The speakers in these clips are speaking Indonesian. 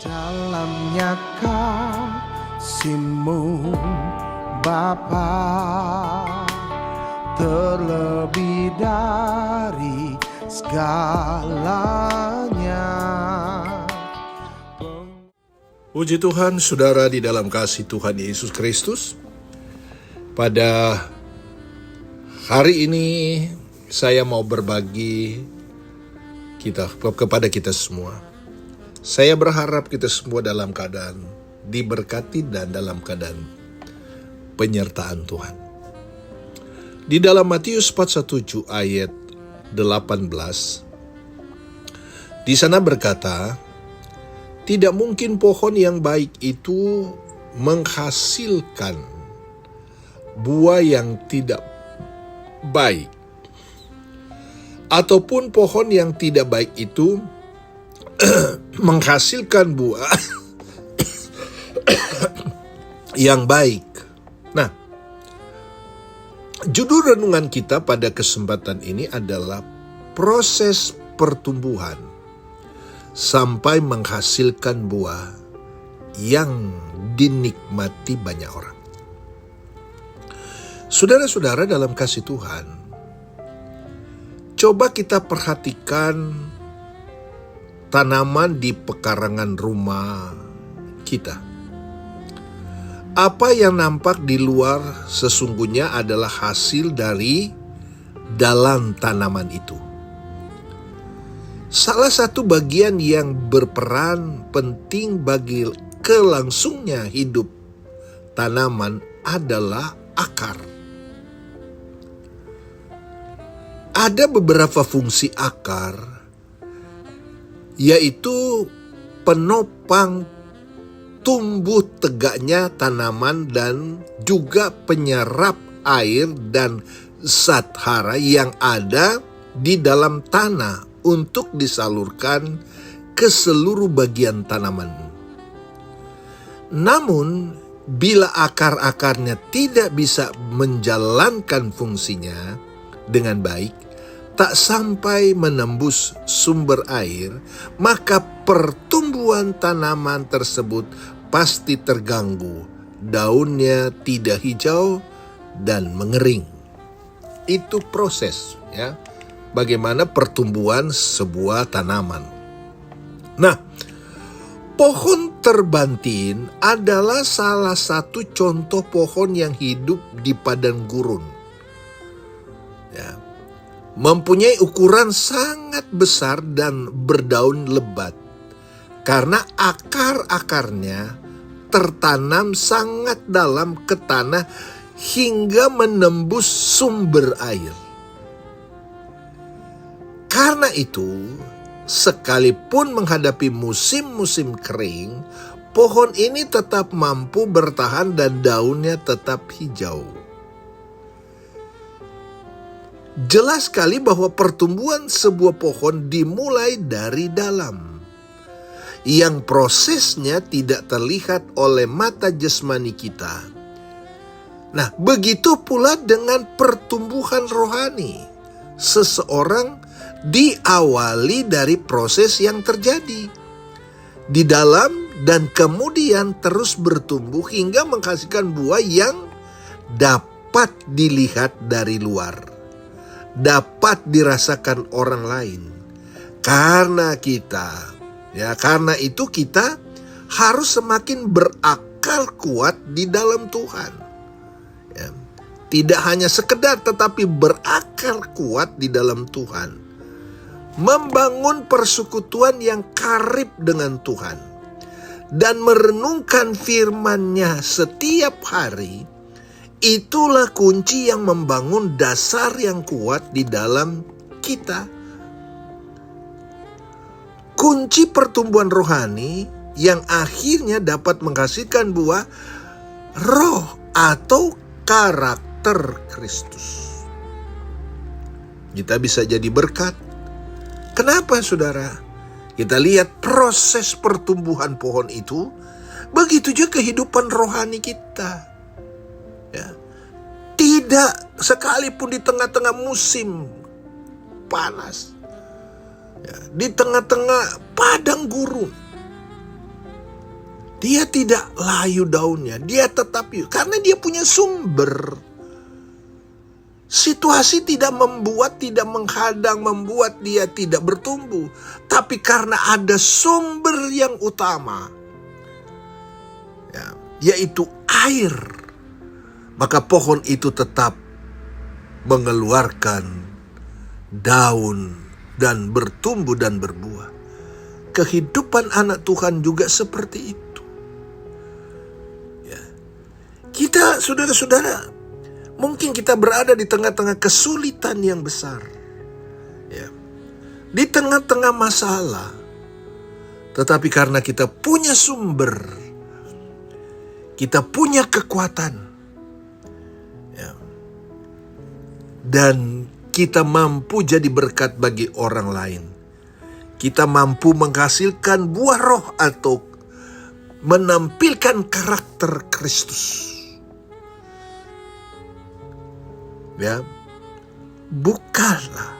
Dalamnya kasih-Mu Bapa, terlebih dari segalanya. Puji Tuhan, saudara di dalam kasih Tuhan Yesus Kristus. Pada hari ini saya mau berbagi kepada kita semua. Saya berharap kita semua dalam keadaan diberkati dan dalam keadaan penyertaan Tuhan. Di dalam Matius 4:17 ayat 18, di sana berkata, tidak mungkin pohon yang baik itu menghasilkan buah yang tidak baik, ataupun pohon yang tidak baik itu menghasilkan buah yang baik. Nah, judul renungan kita pada kesempatan ini adalah proses pertumbuhan sampai menghasilkan buah yang dinikmati banyak orang. Saudara-saudara dalam kasih Tuhan, coba kita perhatikan tanaman di pekarangan rumah kita. Apa yang nampak di luar sesungguhnya adalah hasil dari dalam tanaman itu. Salah satu bagian yang berperan penting bagi kelangsungnya hidup tanaman adalah akar. Ada beberapa fungsi akar, yaitu penopang tumbuh tegaknya tanaman dan juga penyerap air dan zat hara yang ada di dalam tanah untuk disalurkan ke seluruh bagian tanaman. Namun, bila akar-akarnya tidak bisa menjalankan fungsinya dengan baik, tak sampai menembus sumber air, maka pertumbuhan tanaman tersebut pasti terganggu. Daunnya tidak hijau dan mengering. Itu proses, ya, bagaimana pertumbuhan sebuah tanaman. Nah, pohon terbantin adalah salah satu contoh pohon yang hidup di padang gurun. Ya, mempunyai ukuran sangat besar dan berdaun lebat karena akar-akarnya tertanam sangat dalam ke tanah hingga menembus sumber air. Karena itu, sekalipun menghadapi musim-musim kering, pohon ini tetap mampu bertahan dan daunnya tetap hijau. Jelas sekali bahwa pertumbuhan sebuah pohon dimulai dari dalam, yang prosesnya tidak terlihat oleh mata jasmani kita. Nah, begitu pula dengan pertumbuhan rohani. Seseorang diawali dari proses yang terjadi di dalam dan kemudian terus bertumbuh hingga menghasilkan buah yang dapat dilihat dari luar, dapat dirasakan orang lain. Karena itu kita harus semakin berakar kuat di dalam Tuhan. Ya, tidak hanya sekedar tetapi berakar kuat di dalam Tuhan. Membangun persekutuan yang karib dengan Tuhan dan merenungkan firman-Nya setiap hari. Itulah kunci yang membangun dasar yang kuat di dalam kita. Kunci pertumbuhan rohani yang akhirnya dapat menghasilkan buah roh atau karakter Kristus. Kita bisa jadi berkat. Kenapa, saudara? Kita lihat proses pertumbuhan pohon itu, begitu juga kehidupan rohani kita. Ya. Tidak sekalipun di tengah-tengah musim panas, ya, di tengah-tengah padang gurun, Dia tidak layu daunnya, dia tetap hidup karena dia punya sumber. Situasi tidak menghadang, membuat dia tidak bertumbuh. Tapi karena ada sumber yang utama, ya, yaitu air, maka pohon itu tetap mengeluarkan daun dan bertumbuh dan berbuah. Kehidupan anak Tuhan juga seperti itu. Kita, saudara-saudara, mungkin kita berada di tengah-tengah kesulitan yang besar. Ya. Di tengah-tengah masalah. Tetapi karena kita punya sumber, kita punya kekuatan. Ya. Dan kita mampu jadi berkat bagi orang lain. Kita mampu menghasilkan buah roh atau menampilkan karakter Kristus. Ya, bukalah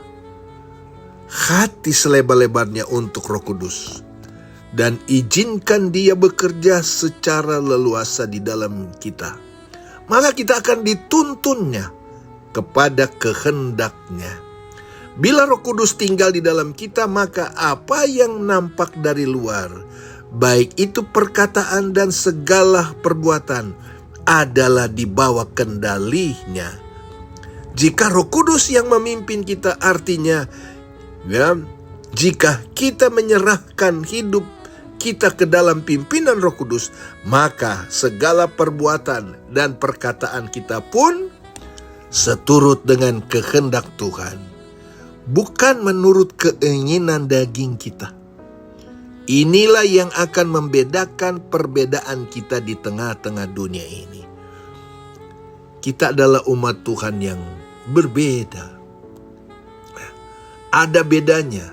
hati selebar-lebarnya untuk Roh Kudus dan izinkan dia bekerja secara leluasa di dalam kita. Maka kita akan dituntunnya kepada kehendaknya. Bila Roh Kudus tinggal di dalam kita, maka apa yang nampak dari luar, baik itu perkataan dan segala perbuatan, adalah di bawah kendalinya. Jika Roh Kudus yang memimpin kita, artinya ya, jika kita menyerahkan hidup kita ke dalam pimpinan Roh Kudus, maka segala perbuatan dan perkataan kita pun seturut dengan kehendak Tuhan, bukan menurut keinginan daging kita. Inilah yang akan membedakan perbedaan kita di tengah-tengah dunia ini. Kita adalah umat Tuhan yang berbeda. Ada bedanya.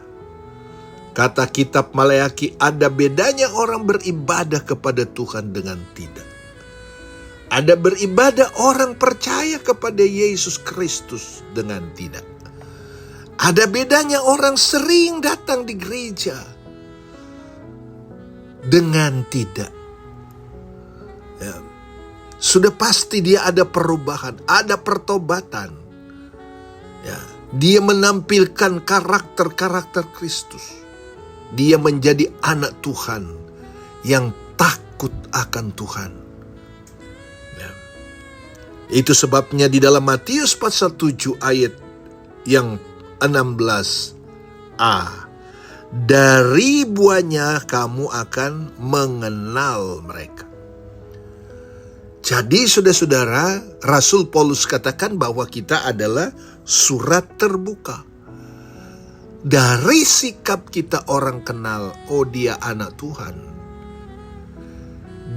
Kata kitab Maleakhi, ada bedanya orang beribadah kepada Tuhan dengan tidak. Ada beribadah orang percaya kepada Yesus Kristus dengan tidak. Ada bedanya orang sering datang di gereja dengan tidak. Ya. Sudah pasti dia ada perubahan, ada pertobatan. Ya, dia menampilkan karakter-karakter Kristus. Dia menjadi anak Tuhan yang takut akan Tuhan. Ya. Itu sebabnya di dalam Matius pasal 7 ayat yang 16a. Dari buahnya kamu akan mengenal mereka. Jadi saudara-saudara, Rasul Paulus katakan bahwa kita adalah surat terbuka. Dari sikap kita orang kenal, oh dia anak Tuhan.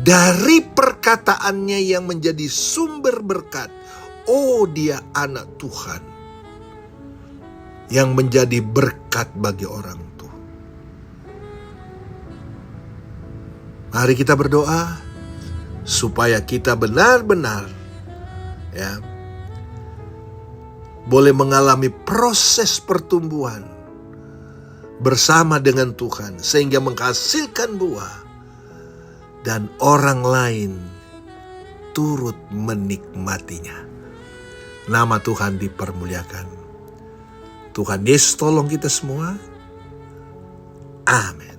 Dari perkataannya yang menjadi sumber berkat, oh dia anak Tuhan. Yang menjadi berkat bagi orang tua. Mari kita berdoa supaya kita benar-benar ya boleh mengalami proses pertumbuhan bersama dengan Tuhan sehingga menghasilkan buah dan orang lain turut menikmatinya. Nama Tuhan dipermuliakan. Tuhan Yesus tolong kita semua. Amin.